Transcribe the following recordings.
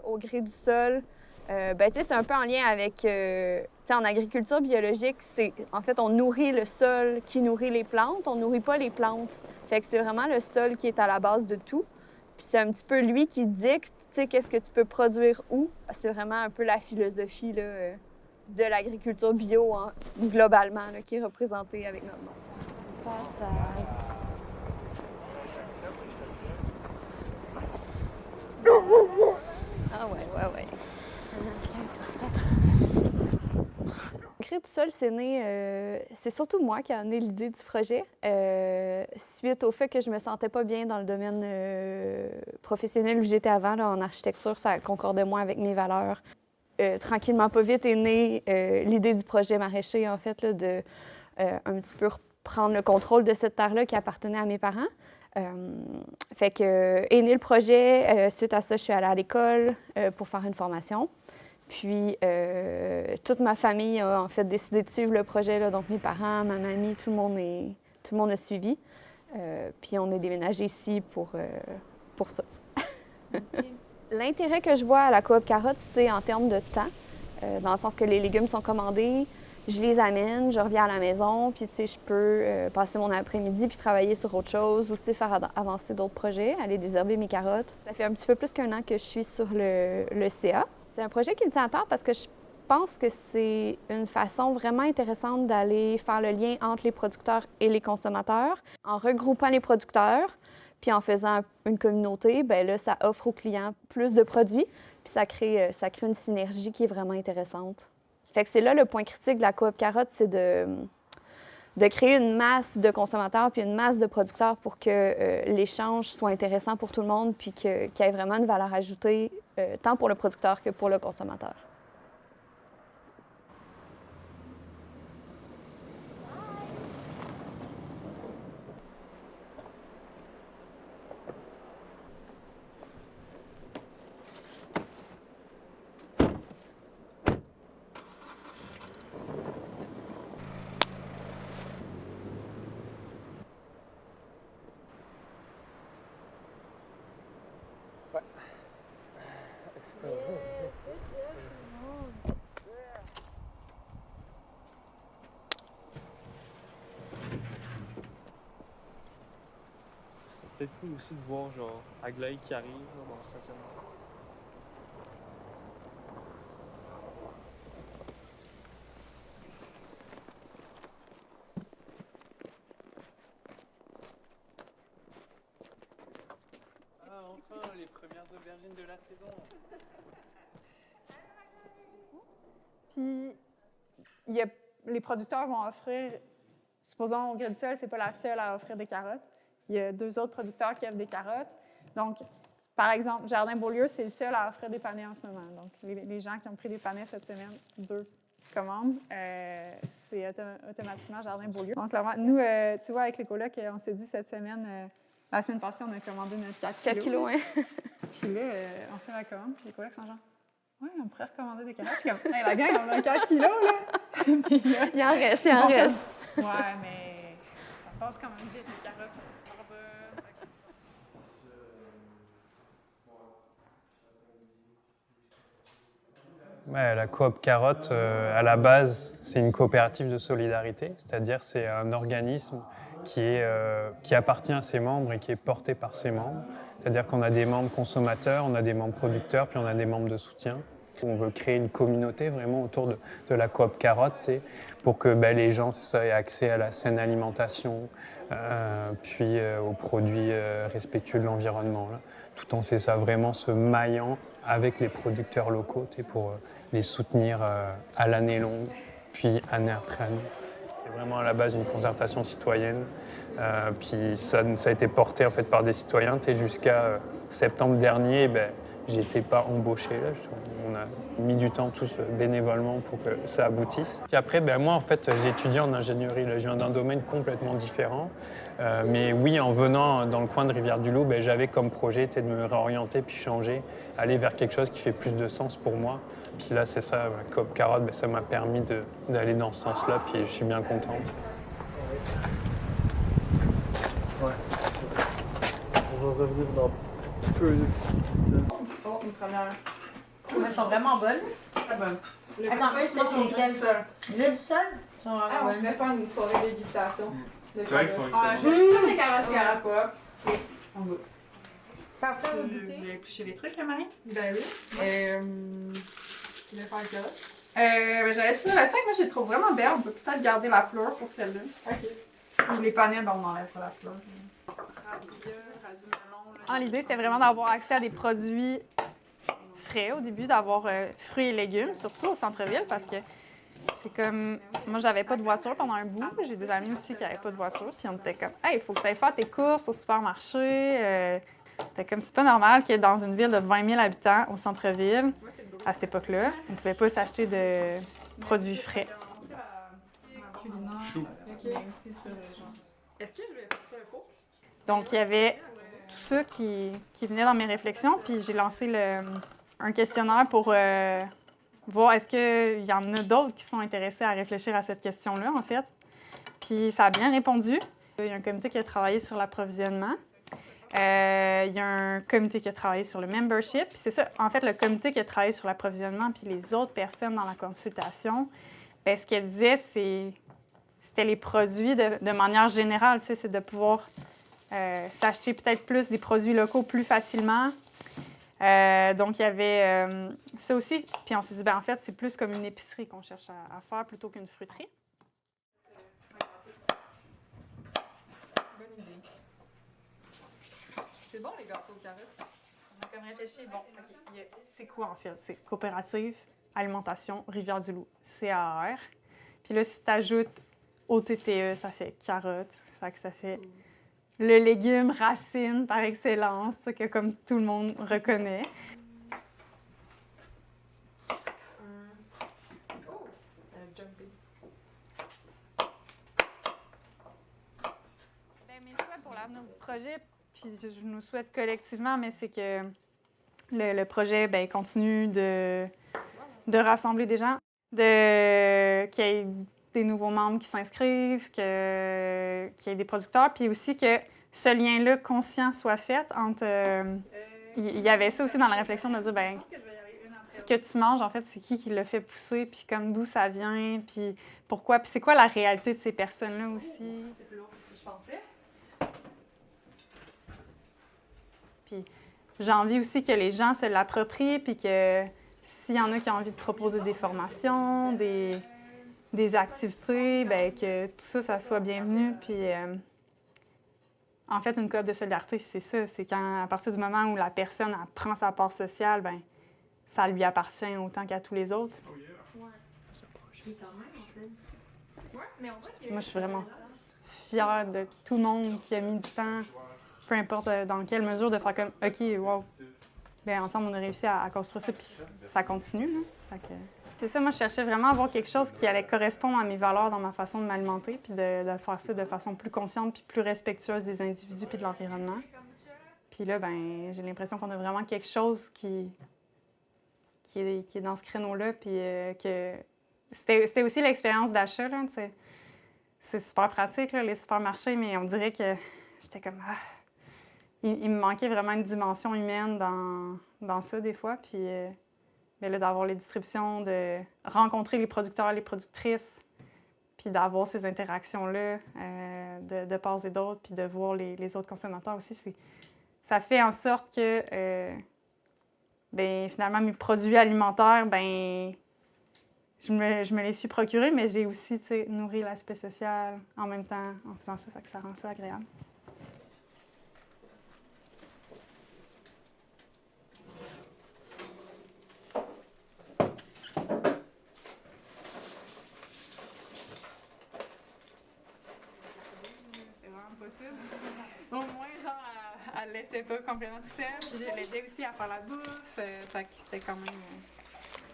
au gré du sol. C'est un peu en lien avec, en agriculture biologique, en fait, on nourrit le sol qui nourrit les plantes, on nourrit pas les plantes. Fait que c'est vraiment le sol qui est à la base de tout. Puis c'est un petit peu lui qui dicte, qu'est-ce que tu peux produire où. C'est vraiment un peu la philosophie là, de l'agriculture bio globalement là, qui est représentée avec notre nom. Patate. Ah ouais. Le gré du sol, c'est né, c'est surtout moi qui ai amené l'idée du projet, suite au fait que je me sentais pas bien dans le domaine professionnel où j'étais avant, là, en architecture, ça concordait moins avec mes valeurs. Tranquillement, pas vite, est née l'idée du projet maraîcher, en fait, là, de un petit peu prendre le contrôle de cette terre-là qui appartenait à mes parents. Fait que est né le projet. Suite à ça, je suis allée à l'école pour faire une formation. Puis, toute ma famille a en fait décidé de suivre le projet, là, donc mes parents, ma mamie, tout le monde a suivi. Puis, on est déménagé ici pour ça. L'intérêt que je vois à la coop carotte, c'est en termes de temps, dans le sens que les légumes sont commandés, je les amène, je reviens à la maison, puis je peux passer mon après-midi puis travailler sur autre chose ou faire avancer d'autres projets, aller désherber mes carottes. Ça fait un petit peu plus qu'1 an que je suis sur le CA. C'est un projet qui me tient à cœur parce que je pense que c'est une façon vraiment intéressante d'aller faire le lien entre les producteurs et les consommateurs. En regroupant les producteurs, puis en faisant une communauté, bien là, ça offre aux clients plus de produits, puis ça crée une synergie qui est vraiment intéressante. Fait que c'est là le point critique de la coop carotte, c'est de créer une masse de consommateurs puis une masse de producteurs pour que l'échange soit intéressant pour tout le monde puis qu'il y ait vraiment une valeur ajoutée tant pour le producteur que pour le consommateur. Peut-être cool aussi de voir genre Aglaé qui arrive là, dans le stationnement. Ah enfin les premières aubergines de la saison. Puis les producteurs vont offrir, supposons au gré du sol, c'est pas la seule à offrir des carottes. Il y a 2 autres producteurs qui offrent des carottes. Donc, par exemple, Jardin Beaulieu, c'est le seul à offrir des panais en ce moment. Donc, les gens qui ont pris des panais cette semaine, 2 commandes, c'est automatiquement Jardin Beaulieu. Donc, là, nous, tu vois, avec les colocs, on s'est dit cette semaine, la semaine passée, on a commandé notre 4 kilos. 4 kilos, hein? Puis là, on fait la commande, puis les colocs sont genre, oui, on pourrait recommander des carottes. Je suis comme, hey, la gang, on a 4 kilos, là! Puis là, il en reste. Ouais, mais ça passe quand même vite, les carottes, c'est super bonnes. Ouais, la coop carotte, à la base, c'est une coopérative de solidarité, c'est-à-dire c'est un organisme qui appartient à ses membres et qui est porté par ses membres. C'est-à-dire qu'on a des membres consommateurs, on a des membres producteurs, puis on a des membres de soutien. On veut créer une communauté vraiment autour de la coop carotte pour que les gens aient accès à la saine alimentation, puis aux produits respectueux de l'environnement, là, tout en vraiment se maillant avec les producteurs locaux pour les soutenir à l'année longue, puis année après année. C'est vraiment à la base une concertation citoyenne. Puis ça a été porté en fait, par des citoyens. Jusqu'à septembre dernier, j'étais pas embauché. Là. On a mis du temps tous bénévolement pour que ça aboutisse. Puis après, moi en fait, j'ai étudié en ingénierie. Là. Je viens d'un domaine complètement différent. Mais oui, en venant dans le coin de Rivière-du-Loup, j'avais comme projet de me réorienter puis changer, aller vers quelque chose qui fait plus de sens pour moi. Puis là, c'est ça, coop carotte, ça m'a permis d'aller dans ce sens-là, puis je suis bien contente. Ouais. On va revenir dans peu de temps. Oh, une première. Mais elles sont vraiment bonnes. Très bonne. Attends, c'est quel? Le du sol? Ils sont Ah, vraiment on bonnes. pourrait faire une soirée dégustation. De C'est vrai qu'ils sont carottes. excellents. Toutes les carottes à la pop. Et on va. Parfait, on va Tu goûter. voulais éplucher les trucs, là, Marie? Ben oui. Tu voulais faire les carottes? J'allais te faire la 5, moi je les trouve vraiment belles. On peut peut-être garder la fleur pour celle-là. Ok. Et les panais, ben on enlève pas la fleur. L'idée c'était vraiment d'avoir accès à des produits frais au début, d'avoir fruits et légumes, surtout au centre-ville, parce que c'est comme. Moi, j'avais pas de voiture pendant un bout. J'ai des amis aussi qui avaient pas de voiture. Puis on était comme, hey, il faut que tu ailles faire tes courses au supermarché. C'était comme, c'est pas normal que dans une ville de 20 000 habitants au centre-ville, à cette époque-là, on pouvait pas s'acheter de produits frais. Chou. Est-ce que je vais partir un pot? Donc, il y avait tout ça qui venait dans mes réflexions. Puis j'ai lancé un questionnaire pour voir est-ce qu'il y en a d'autres qui sont intéressés à réfléchir à cette question-là, en fait. Puis ça a bien répondu. Il y a un comité qui a travaillé sur l'approvisionnement. Il y a un comité qui a travaillé sur le membership. Puis c'est ça, en fait, le comité qui a travaillé sur l'approvisionnement puis les autres personnes dans la consultation, bien, ce qu'elle disait, c'était les produits de manière générale, tu sais, c'est de pouvoir s'acheter peut-être plus des produits locaux plus facilement. Donc, il y avait ça aussi. Puis on s'est dit, bien, en fait, c'est plus comme une épicerie qu'on cherche à faire plutôt qu'une fruiterie. Bonne idée. C'est bon, les gâteaux de carottes. On a comme réfléchi. Bon, OK. C'est quoi, en fait? C'est Coopérative Alimentation Rivière-du-Loup, CAR. Puis là, si tu ajoutes OTTE, ça fait carotte. Fait que ça fait le légume racine par excellence, que comme tout le monde reconnaît. Bien, mes souhaits pour l'avenir du projet, puis je nous souhaite collectivement, mais c'est que le projet bien, continue de rassembler des gens, qu'il y ait des nouveaux membres qui s'inscrivent, qu'il y ait des producteurs, puis aussi que ce lien-là conscient soit fait entre... il y avait ça aussi dans la réflexion de dire, ben ce que tu manges, en fait, c'est qui l'a fait pousser, puis comme d'où ça vient, puis pourquoi, puis c'est quoi la réalité de ces personnes-là aussi. C'est plus lourd que je pensais. Puis j'ai envie aussi que les gens se l'approprient, puis que s'il y en a qui ont envie de proposer des formations, des activités, bien, que tout ça, ça soit bienvenu. Puis, en fait, une coop de solidarité, c'est ça. C'est quand, à partir du moment où la personne elle prend sa part sociale, bien, ça lui appartient autant qu'à tous les autres. Oui, quand même, en fait. Ouais, mais on voit que... Moi, je suis vraiment fière de tout le monde qui a mis du temps, peu importe dans quelle mesure, de faire comme « OK, wow! » Bien, ensemble, on a réussi à construire ça, puis ça continue. Là. Fait que... C'est ça, moi, je cherchais vraiment à avoir quelque chose qui allait correspondre à mes valeurs dans ma façon de m'alimenter, puis de faire ça de façon plus consciente, puis plus respectueuse des individus puis de l'environnement. Puis là, ben, j'ai l'impression qu'on a vraiment quelque chose qui est dans ce créneau-là, puis que... C'était aussi l'expérience d'achat, là, tu sais. C'est super pratique, là, les supermarchés, mais on dirait que j'étais comme... Ah. Il me manquait vraiment une dimension humaine dans ça, des fois, puis... Mais là, d'avoir les distributions, de rencontrer les producteurs, les productrices, puis d'avoir ces interactions-là de part et d'autre, puis de voir les autres consommateurs aussi, ça fait en sorte que, ben, finalement, mes produits alimentaires, ben, je me les suis procurés, mais j'ai aussi nourri l'aspect social en même temps en faisant ça, fait que ça rend ça agréable. Au moins, genre, elle laissait pas complètement tout seul. Puis je l'aidais aussi à faire la bouffe. Fait que c'était quand même...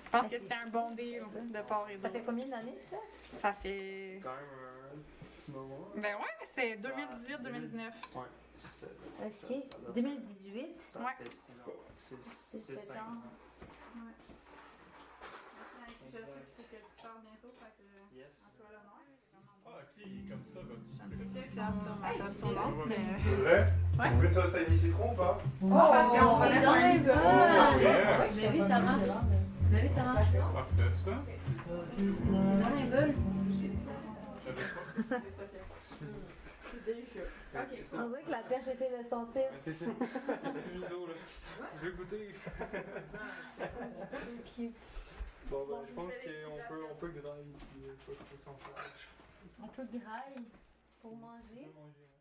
je pense que c'était un bon deal de part et d'autre. Ça fait combien d'années, ça? Ça fait... Quand même un petit moment. Ben ouais, c'était 2018-2019. Ouais, c'est ça. OK. 2018? Ça Ouais. fait 6 ans. 6, 7 5 ans. Ouais. Je sais qu'il faut que tu pars bientôt, fait que... Yes. À toi l'honneur. Ah, ok, comme ça. C'est sûr que c'est sur ma table tournante, mais... Ouais. Vous faites ça au Tiny Citron ou pas? Parce qu'on va C'est mettre dans un les livre. bulles! J'ai vu, ça marche. J'ai vu, ça marche. Parfait, ça. C'est dans les bulles. On dirait que la perche essaie de sentir. C'est ça. Les petits museaux, là. Je veux goûter. Bon, ben, je pense qu'on peut grailler. Puis, pas trop s'en faire. On peut grailler pour manger. On peut manger, ouais.